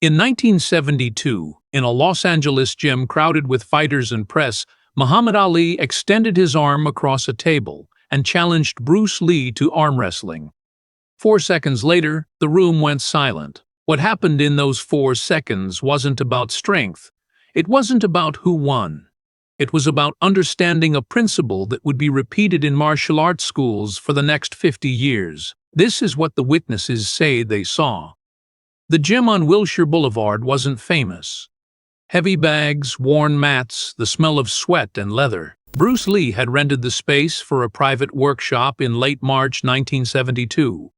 In 1972, in a Los Angeles gym crowded with fighters and press, Muhammad Ali extended his arm across a table and challenged Bruce Lee to arm wrestling. 4 seconds later, the room went silent. What happened in those 4 seconds wasn't about strength. It wasn't about who won. It was about understanding a principle that would be repeated in martial arts schools for the next 50 years. This is what the witnesses say they saw. The gym on Wilshire Boulevard wasn't famous. Heavy bags, worn mats, the smell of sweat and leather. Bruce Lee had rented the space for a private workshop in late March 1972.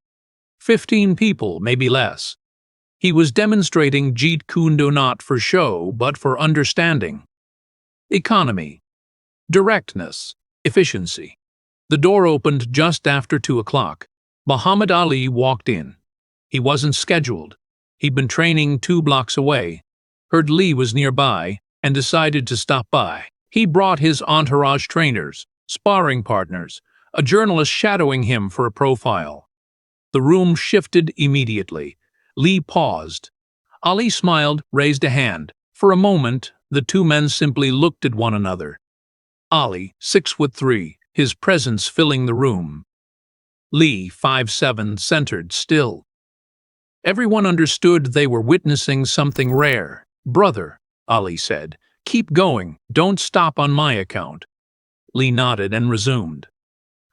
15 people, maybe less. He was demonstrating JeetKuneDo not for show, but for understanding. Economy. Directness. Efficiency. The door opened just after 2 o'clock. Muhammad Ali walked in. He wasn't scheduled. He'd been training 2 blocks away, heard Lee was nearby, and decided to stop by. He brought his entourage trainers, sparring partners, a journalist shadowing him for a profile. The room shifted immediately. Lee paused. Ali smiled, raised a hand. For a moment, the 2 men simply looked at one another. Ali, 6'3", his presence filling the room. Lee, 5'7", centered, still. Everyone understood they were witnessing something rare. "Brother," Ali said, "keep going, don't stop on my account." Lee nodded and resumed.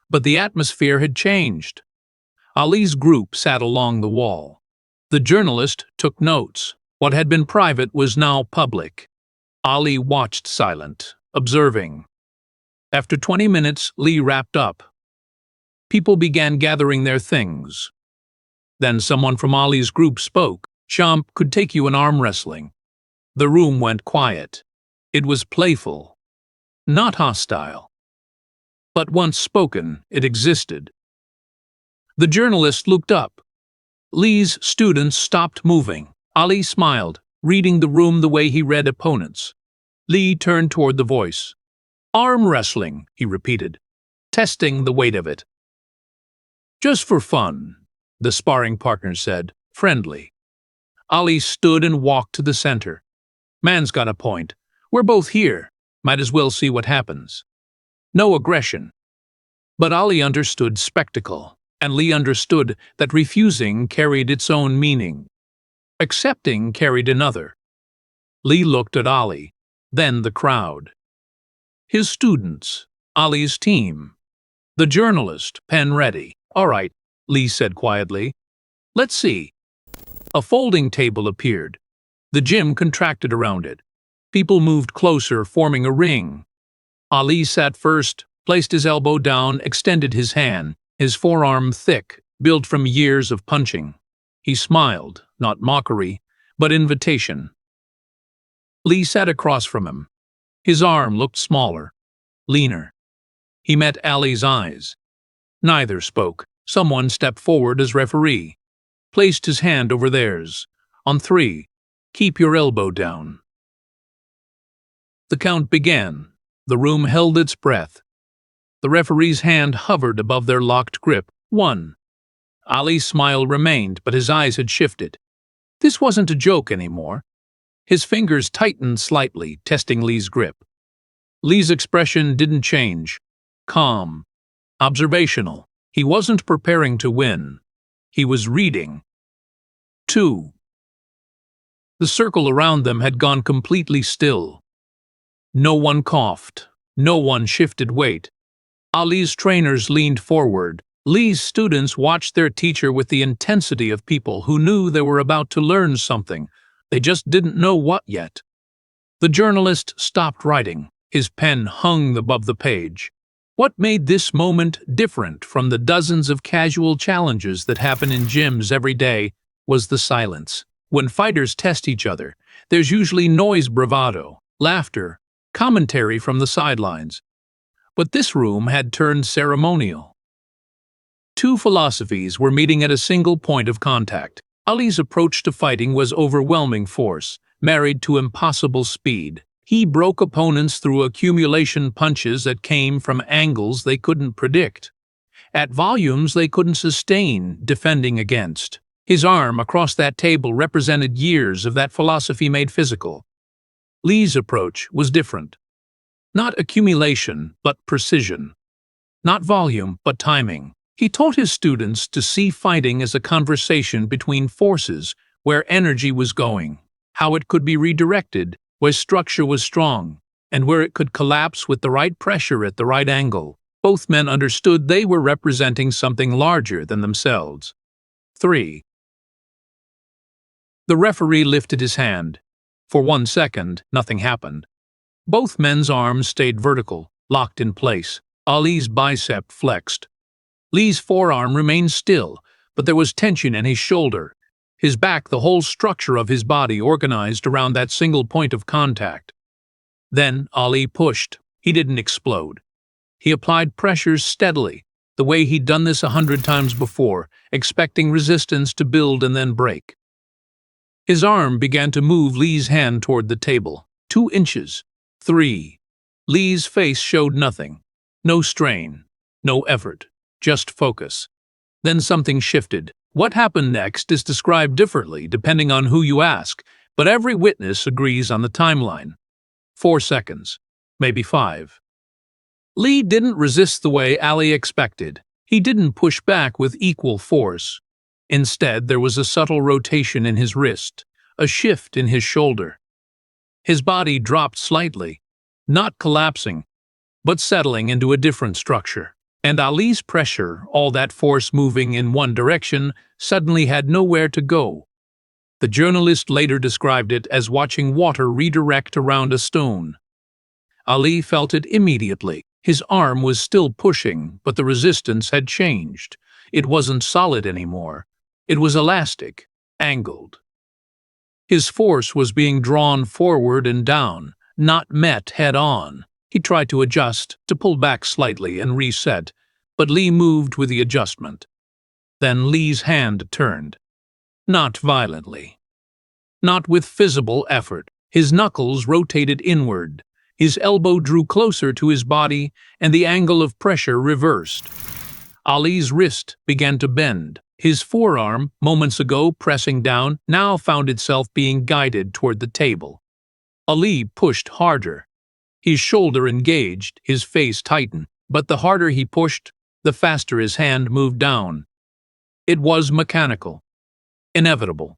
But the atmosphere had changed. Ali's group sat along the wall. The journalist took notes. What had been private was now public. Ali watched silent, observing. After 20 minutes, Lee wrapped up. People began gathering their things. Then someone from Ali's group spoke. "Champ could take you in arm wrestling." The room went quiet. It was playful, not hostile. But once spoken, it existed. The journalist looked up. Lee's students stopped moving. Ali smiled, reading the room the way he read opponents. Lee turned toward the voice. "Arm wrestling," he repeated, testing the weight of it. "Just for fun," the sparring partner said, friendly. Ali stood and walked to the center. "Man's got a point. We're both here. Might as well see what happens." No aggression. But Ali understood spectacle, and Lee understood that refusing carried its own meaning. Accepting carried another. Lee looked at Ali, then the crowd. His students, Ali's team. The journalist, pen ready. "All right," Lee said quietly. "Let's see." A folding table appeared. The gym contracted around it. People moved closer, forming a ring. Ali sat first, placed his elbow down, extended his hand, his forearm thick, built from years of punching. He smiled, not mockery, but invitation. Lee sat across from him. His arm looked smaller, leaner. He met Ali's eyes. Neither spoke. Someone stepped forward as referee, placed his hand over theirs. On 3, "Keep your elbow down." The count began. The room held its breath. The referee's hand hovered above their locked grip. 1. Ali's smile remained, but his eyes had shifted. This wasn't a joke anymore. His fingers tightened slightly, testing Lee's grip. Lee's expression didn't change. Calm. Observational. He wasn't preparing to win. He was reading. 2. The circle around them had gone completely still. No one coughed. No one shifted weight. Ali's trainers leaned forward. Lee's students watched their teacher with the intensity of people who knew they were about to learn something. They just didn't know what yet. The journalist stopped writing. His pen hung above the page. What made this moment different from the dozens of casual challenges that happen in gyms every day was the silence. When fighters test each other, there's usually noise, bravado, laughter, commentary from the sidelines. But this room had turned ceremonial. 2 philosophies were meeting at a single point of contact. Ali's approach to fighting was overwhelming force, married to impossible speed. He broke opponents through accumulation punches that came from angles they couldn't predict, at volumes they couldn't sustain defending against. His arm across that table represented years of that philosophy made physical. Lee's approach was different. Not accumulation, but precision. Not volume, but timing. He taught his students to see fighting as a conversation between forces, where energy was going, how it could be redirected, where structure was strong, and where it could collapse with the right pressure at the right angle. Both men understood they were representing something larger than themselves. 3. The referee lifted his hand. For 1 second, nothing happened. Both men's arms stayed vertical, locked in place. Ali's bicep flexed. Lee's forearm remained still, but there was tension in his shoulder. His back, the whole structure of his body organized around that single point of contact. Then Ali pushed. He didn't explode. He applied pressures steadily, the way he'd done this 100 times before, expecting resistance to build and then break. His arm began to move Lee's hand toward the table. 2 inches. 3. Lee's face showed nothing. No strain. No effort. Just focus. Then something shifted. What happened next is described differently depending on who you ask, but every witness agrees on the timeline. 4 seconds. Maybe 5. Lee didn't resist the way Ali expected. He didn't push back with equal force. Instead, there was a subtle rotation in his wrist, a shift in his shoulder. His body dropped slightly, not collapsing, but settling into a different structure. And Ali's pressure, all that force moving in one direction, suddenly had nowhere to go. The journalist later described it as watching water redirect around a stone. Ali felt it immediately. His arm was still pushing, but the resistance had changed. It wasn't solid anymore. It was elastic, angled. His force was being drawn forward and down, not met head-on. He tried to adjust, to pull back slightly and reset, but Lee moved with the adjustment. Then Lee's hand turned. Not violently. Not with visible effort. His knuckles rotated inward. His elbow drew closer to his body, and the angle of pressure reversed. Ali's wrist began to bend. His forearm, moments ago pressing down, now found itself being guided toward the table. Ali pushed harder. His shoulder engaged, his face tightened, but the harder he pushed, the faster his hand moved down. It was mechanical, inevitable.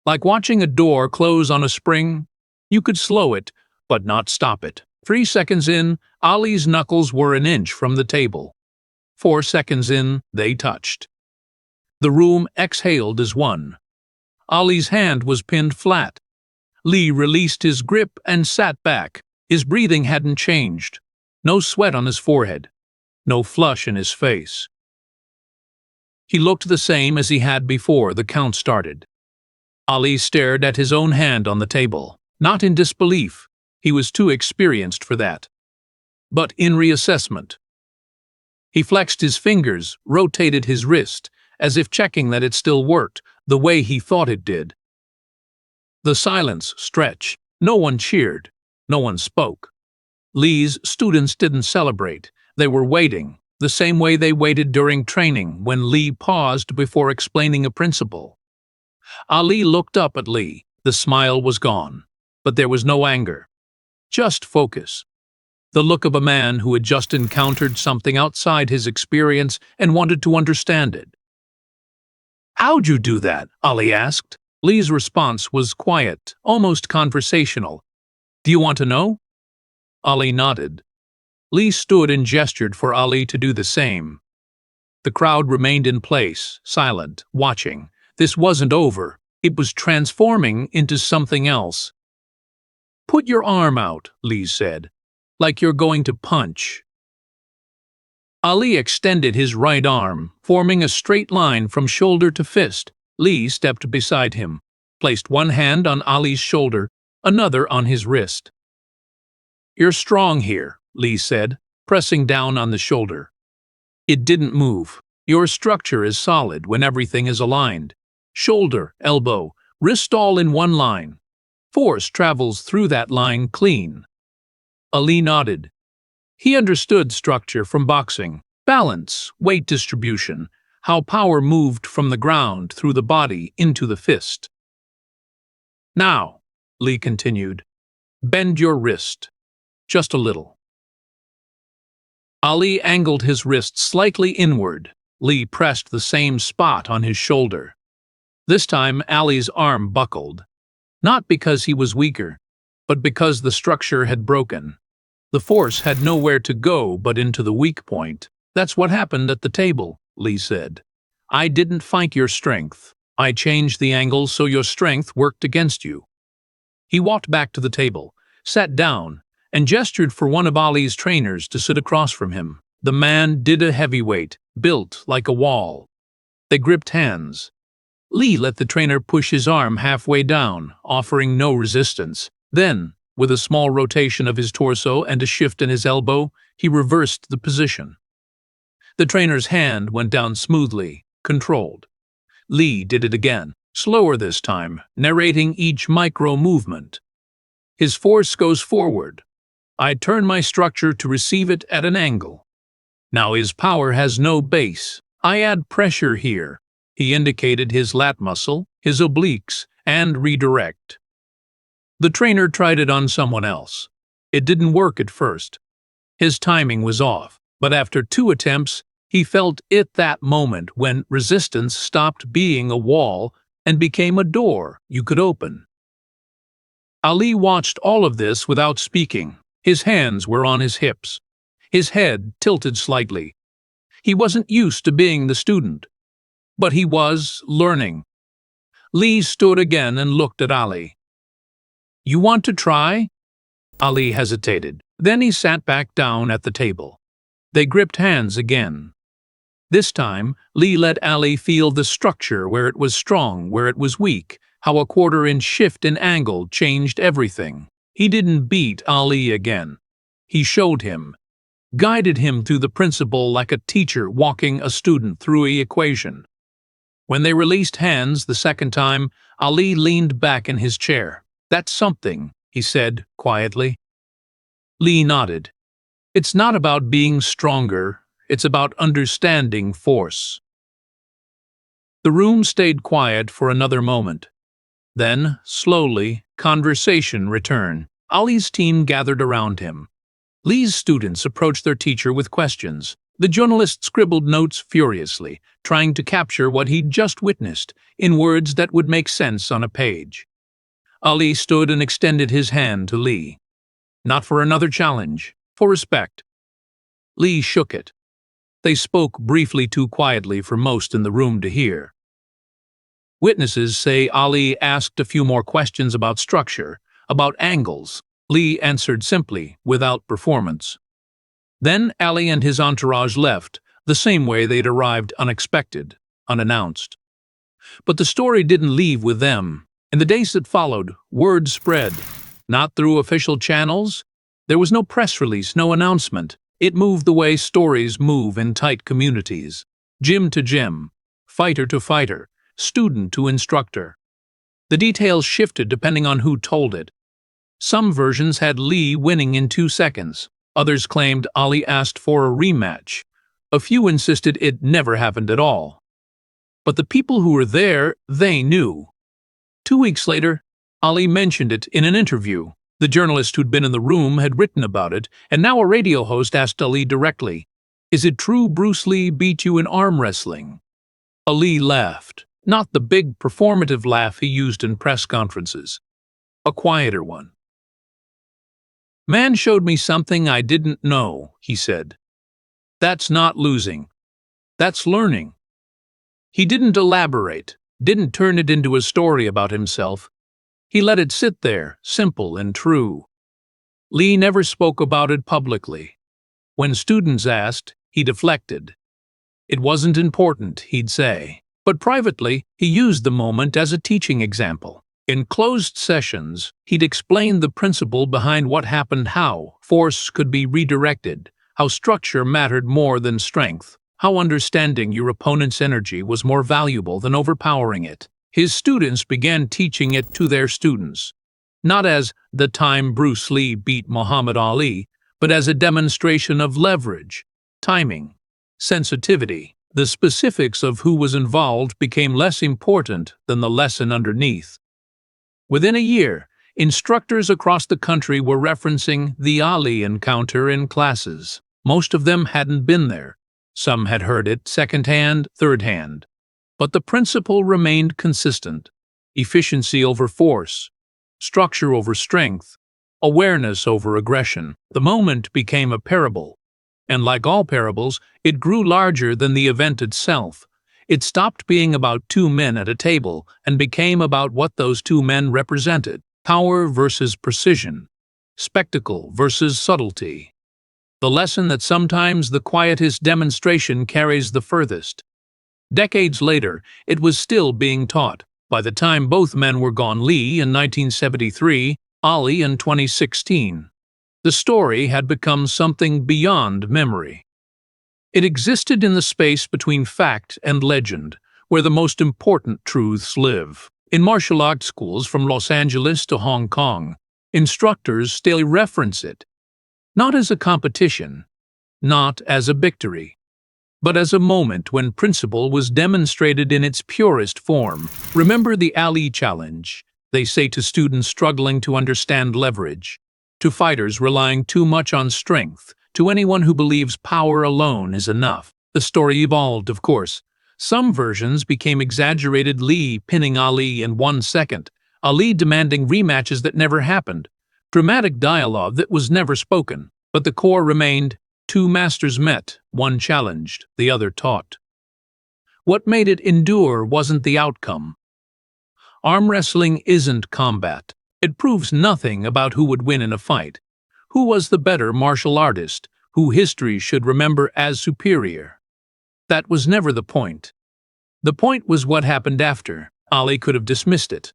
Like watching a door close on a spring, you could slow it, but not stop it. 3 seconds in, Ali's knuckles were an inch from the table. 4 seconds in, they touched. The room exhaled as one. Ali's hand was pinned flat. Lee released his grip and sat back. His breathing hadn't changed. No sweat on his forehead. No flush in his face. He looked the same as he had before the count started. Ali stared at his own hand on the table, not in disbelief. He was too experienced for that. But in reassessment. He flexed his fingers, rotated his wrist, as if checking that it still worked, the way he thought it did. The silence stretched. No one cheered. No one spoke. Lee's students didn't celebrate. They were waiting, the same way they waited during training when Lee paused before explaining a principle. Ali looked up at Lee. The smile was gone, but there was no anger. Just focus. The look of a man who had just encountered something outside his experience and wanted to understand it. "How'd you do that?" Ali asked. Lee's response was quiet, almost conversational. "Do you want to know?" Ali nodded. Lee stood and gestured for Ali to do the same. The crowd remained in place, silent, watching. This wasn't over. It was transforming into something else. "Put your arm out," Lee said, "like you're going to punch." Ali extended his right arm, forming a straight line from shoulder to fist. Lee stepped beside him, placed one hand on Ali's shoulder, another on his wrist. "You're strong here," Lee said, pressing down on the shoulder. It didn't move. "Your structure is solid when everything is aligned. Shoulder, elbow, wrist all in one line. Force travels through that line clean." Ali nodded. He understood structure from boxing. Balance, weight distribution, how power moved from the ground through the body into the fist. "Now," Lee continued, "bend your wrist. Just a little." Ali angled his wrist slightly inward. Lee pressed the same spot on his shoulder. This time, Ali's arm buckled. Not because he was weaker, but because the structure had broken. The force had nowhere to go but into the weak point. "That's what happened at the table," Lee said. "I didn't fight your strength. I changed the angle so your strength worked against you." He walked back to the table, sat down, and gestured for one of Ali's trainers to sit across from him. The man did a heavyweight, built like a wall. They gripped hands. Lee let the trainer push his arm halfway down, offering no resistance. Then, with a small rotation of his torso and a shift in his elbow, he reversed the position. The trainer's hand went down smoothly, controlled. Lee did it again, slower this time, narrating each micro-movement. "His force goes forward. I turn my structure to receive it at an angle. Now his power has no base. I add pressure here." He indicated his lat muscle, his obliques, and redirect. The trainer tried it on someone else. It didn't work at first. His timing was off, but after 2 attempts, he felt it that moment when resistance stopped being a wall and became a door you could open. Ali watched all of this without speaking. His hands were on his hips. His head tilted slightly. He wasn't used to being the student, but he was learning. Lee stood again and looked at Ali. "You want to try?" Ali hesitated. Then he sat back down at the table. They gripped hands again. This time, Lee let Ali feel the structure, where it was strong, where it was weak, how a quarter-inch shift in angle changed everything. He didn't beat Ali again. He showed him, guided him through the principle like a teacher walking a student through an equation. When they released hands the second time, Ali leaned back in his chair. "That's something," he said quietly. Lee nodded. "It's not about being stronger, it's about understanding force." The room stayed quiet for another moment. Then, slowly, conversation returned. Ali's team gathered around him. Lee's students approached their teacher with questions. The journalist scribbled notes furiously, trying to capture what he'd just witnessed in words that would make sense on a page. Ali stood and extended his hand to Lee. Not for another challenge, for respect. Lee shook it. They spoke briefly, too quietly for most in the room to hear. Witnesses say Ali asked a few more questions about structure, about angles. Lee answered simply, without performance. Then Ali and his entourage left, the same way they'd arrived, unexpected, unannounced. But the story didn't leave with them. In the days that followed, word spread. Not through official channels. There was no press release, no announcement. It moved the way stories move in tight communities. Gym to gym, fighter to fighter, student to instructor. The details shifted depending on who told it. Some versions had Lee winning in 2 seconds. Others claimed Ali asked for a rematch. A few insisted it never happened at all. But the people who were there, they knew. 2 weeks later, Ali mentioned it in an interview. The journalist who'd been in the room had written about it, and now a radio host asked Ali directly, "Is it true Bruce Lee beat you in arm wrestling?" Ali laughed. Not the big performative laugh he used in press conferences. A quieter one. "Man showed me something I didn't know," he said. "That's not losing. That's learning." He didn't elaborate, didn't turn it into a story about himself. He let it sit there, simple and true. Lee never spoke about it publicly. When students asked, he deflected. It wasn't important, he'd say. But privately, he used the moment as a teaching example. In closed sessions, he'd explain the principle behind what happened, how force could be redirected, how structure mattered more than strength, how understanding your opponent's energy was more valuable than overpowering it. His students began teaching it to their students, not as the time Bruce Lee beat Muhammad Ali, but as a demonstration of leverage, timing, sensitivity, The specifics of who was involved became less important than the lesson underneath. Within a year, instructors across the country were referencing the Ali encounter in classes. Most of them hadn't been there. Some had heard it secondhand, thirdhand. But the principle remained consistent: efficiency over force, structure over strength, awareness over aggression. The moment became a parable, and like all parables, it grew larger than the event itself. It stopped being about two men at a table and became about what those two men represented: power versus precision, spectacle versus subtlety. The lesson that sometimes the quietest demonstration carries the furthest. Decades later, it was still being taught. By the time both men were gone, Lee in 1973, Ali in 2016, the story had become something beyond memory. It existed in the space between fact and legend, where the most important truths live. In martial arts schools from Los Angeles to Hong Kong, instructors still reference it, not as a competition, not as a victory, but as a moment when principle was demonstrated in its purest form. Remember the Ali challenge, they say to students struggling to understand leverage, to fighters relying too much on strength, to anyone who believes power alone is enough. The story evolved, of course. Some versions became exaggerated: Lee pinning Ali in 1 second, Ali demanding rematches that never happened, dramatic dialogue that was never spoken. But the core remained: two masters met, one challenged, the other taught. What made it endure wasn't the outcome. Arm wrestling isn't combat. It proves nothing about who would win in a fight, who was the better martial artist, who history should remember as superior. That was never the point. The point was what happened after. Ali could have dismissed it,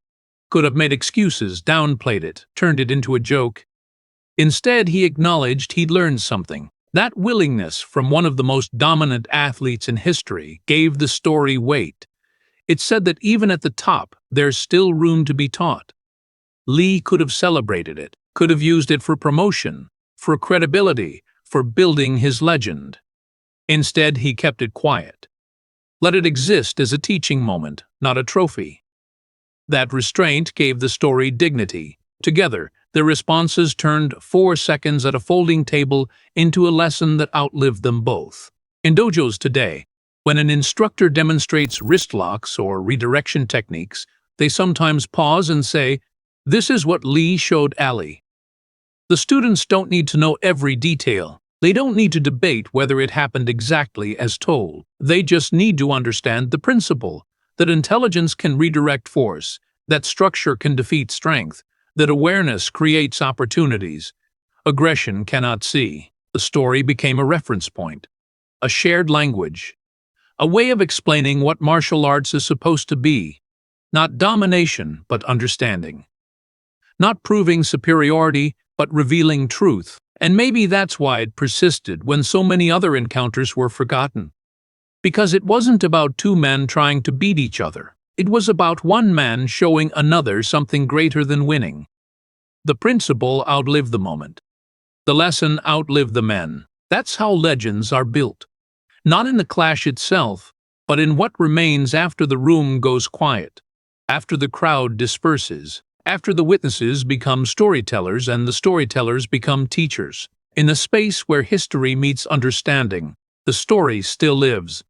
could have made excuses, downplayed it, turned it into a joke. Instead, he acknowledged he'd learned something. That willingness from one of the most dominant athletes in history gave the story weight. It said that even at the top, there's still room to be taught. Lee could have celebrated it, could have used it for promotion, for credibility, for building his legend. Instead, he kept it quiet. Let it exist as a teaching moment, not a trophy. That restraint gave the story dignity. Together, their responses turned 4 seconds at a folding table into a lesson that outlived them both. In dojos today, when an instructor demonstrates wrist locks or redirection techniques, they sometimes pause and say, "This is what Lee showed Ali." The students don't need to know every detail. They don't need to debate whether it happened exactly as told. They just need to understand the principle, that intelligence can redirect force, that structure can defeat strength, that awareness creates opportunities. Aggression cannot see. The story became a reference point, a shared language, a way of explaining what martial arts is supposed to be. Not domination, but understanding. Not proving superiority, but revealing truth. And maybe that's why it persisted when so many other encounters were forgotten. Because it wasn't about two men trying to beat each other. It was about one man showing another something greater than winning. The principle outlived the moment. The lesson outlived the men. That's how legends are built. Not in the clash itself, but in what remains after the room goes quiet, after the crowd disperses, after the witnesses become storytellers and the storytellers become teachers. In the space where history meets understanding, the story still lives,